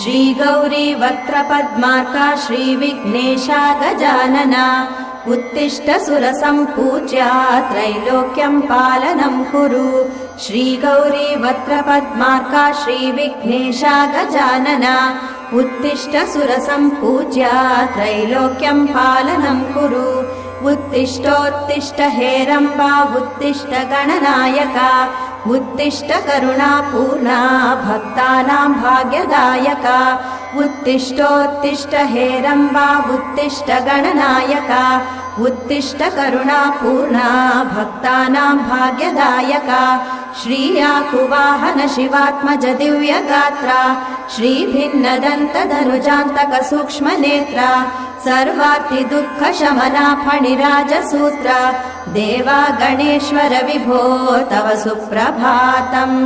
श्रीगौरी वक्त्रपद्मार्का श्रीविघ्नेशा गजानना उत्तिष्ठ सुरसम्पूज्या त्रैलोक्यं पालनं कुरु श्रीगौरी वक्त्रपद्मार्का श्रीविघ्नेशा गजानना उत्तिष्ठ सुरसम्पूज्या त्रैलोक्यं पालनं कुरु उत्तिष्ठोत्तिष्ठ हेरम्बा उत्तिष्ठ गणनायका उत्तिष्ठ करुणापूर्णा भक्तानां भाग्यदायका उत्तिष्ठोत्तिष्ठ हेरम्बा उत्तिष्ठ गणनायका उत्तिष्ठ करुणापूर्णा भक्तानां भाग्यदायका श्रीयाकुवाहन शिवात्मज दिव्यगात्रा श्रीभिन्नदन्तधनुजान्तक सूक्ष्मनेत्रा सर्वार्ति दुःख शमना फणिराजसूत्रा देवा गणेश्वर विभो तव सुप्रभातम्।